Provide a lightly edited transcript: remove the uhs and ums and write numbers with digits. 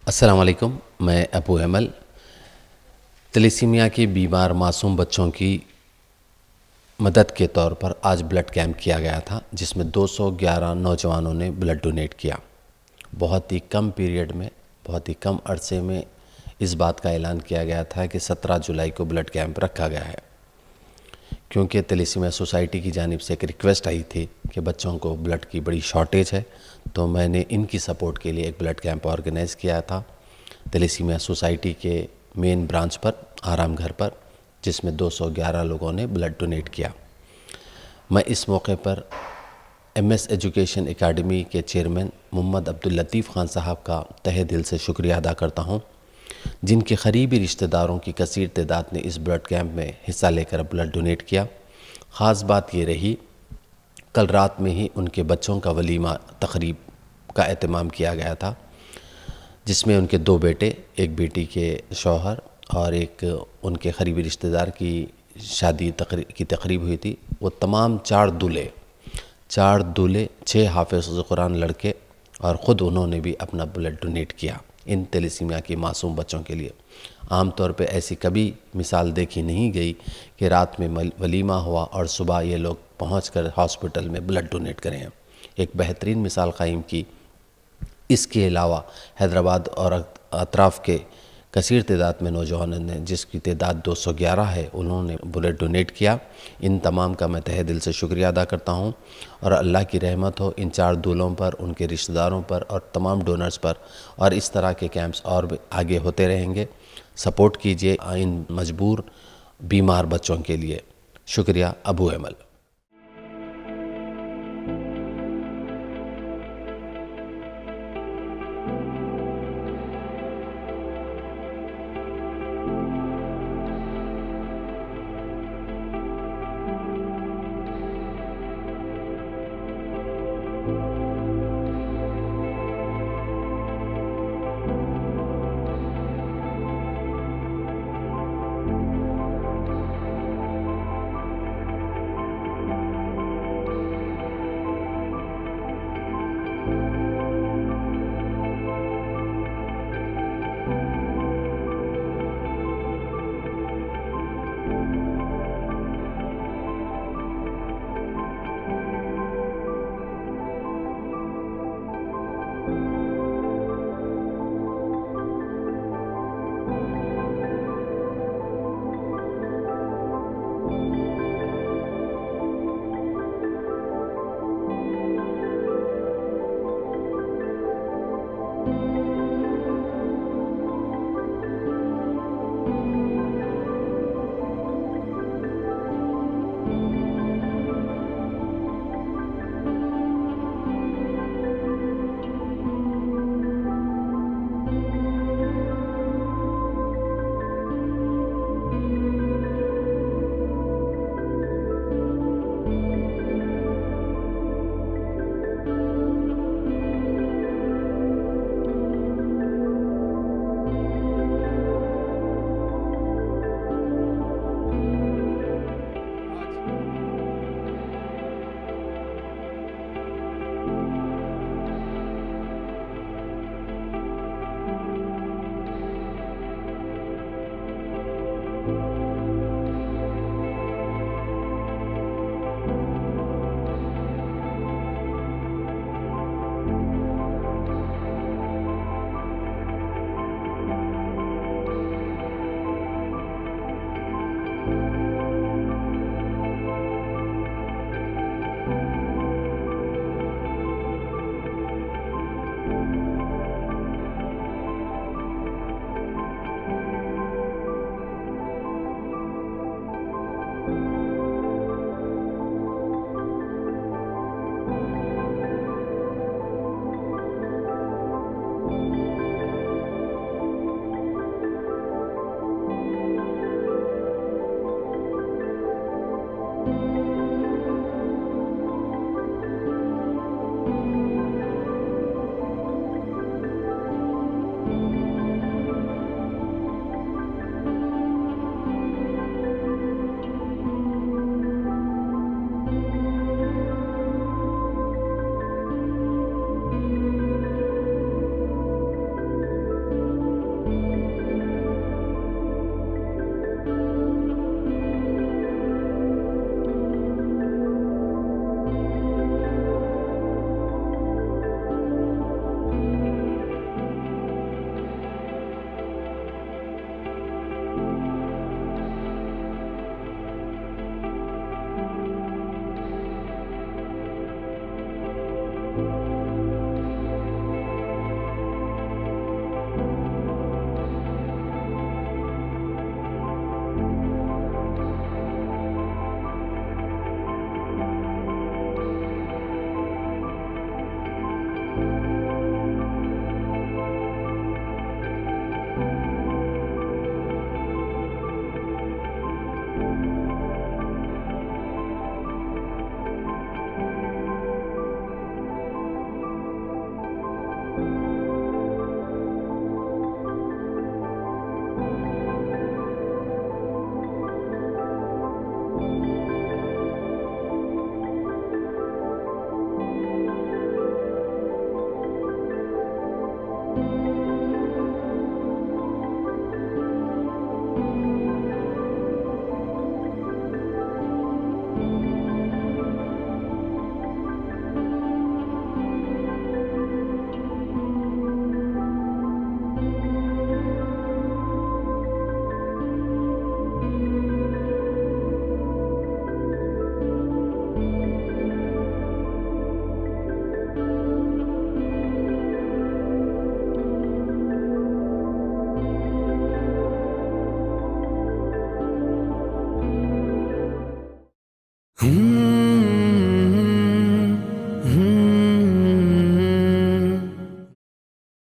अस्सलाम वालेकुम। मैं अबू अमल। थैलेसीमिया के बीमार मासूम बच्चों की मदद के तौर पर आज ब्लड कैंप किया गया था, जिसमें 211 नौजवानों ने ब्लड डोनेट किया। बहुत ही कम पीरियड में, बहुत ही कम अरसे में इस बात का ऐलान किया गया था कि 17 जुलाई को ब्लड कैंप रखा गया है, क्योंकि थैलेसीमिया सोसाइटी की जानिब से एक रिक्वेस्ट आई थी कि बच्चों को ब्लड की बड़ी शॉर्टेज है। तो मैंने इनकी सपोर्ट के लिए एक ब्लड कैंप ऑर्गेनाइज़ किया था थैलेसीमिया सोसाइटी के मेन ब्रांच पर, आराम घर पर, जिसमें 211 लोगों ने ब्लड डोनेट किया। मैं इस मौके पर MS एजुकेशन एकेडमी के चेयरमैन मोहम्मद अब्दुल लतीफ़ ख़ान साहब का तहे दिल से शुक्रिया अदा करता हूँ, जिनके करीबी रिश्तेदारों की कसीर तादाद ने इस ब्लड कैंप में हिस्सा लेकर ब्लड डोनेट किया। ख़ास बात ये रही, कल रात में ही उनके बच्चों का वलीमा तकरीब का एहतमाम किया गया था, जिसमें उनके 2 बेटे, एक बेटी के शौहर और एक उनके करीबी रिश्तेदार की शादी की तकरीब हुई थी। वो तमाम 4 दूल्हे, 6 हाफ़िज़ कुरान लड़के, और ख़ुद उन्होंने भी अपना ब्लड डोनेट किया इन थैलेसीमिया के मासूम बच्चों के लिए। आम तौर पे ऐसी कभी मिसाल देखी नहीं गई कि रात में वलीमा हुआ और सुबह ये लोग पहुंचकर हॉस्पिटल में ब्लड डोनेट करें। एक बेहतरीन मिसाल कायम की। इसके अलावा हैदराबाद और अतराफ़ के कसीर तादाद में नौजवानों ने, जिसकी तादाद 211 है, उन्होंने ब्लड डोनेट किया। इन तमाम का मैं तहे दिल से शुक्रिया अदा करता हूँ, और अल्लाह की रहमत हो इन 4 दूल्हों पर, उनके रिश्तेदारों पर और तमाम डोनर्स पर, और इस तरह के कैंप्स और भी आगे होते रहेंगे। सपोर्ट कीजिए इन मजबूर बीमार बच्चों के लिए। शुक्रिया। अबू अमल।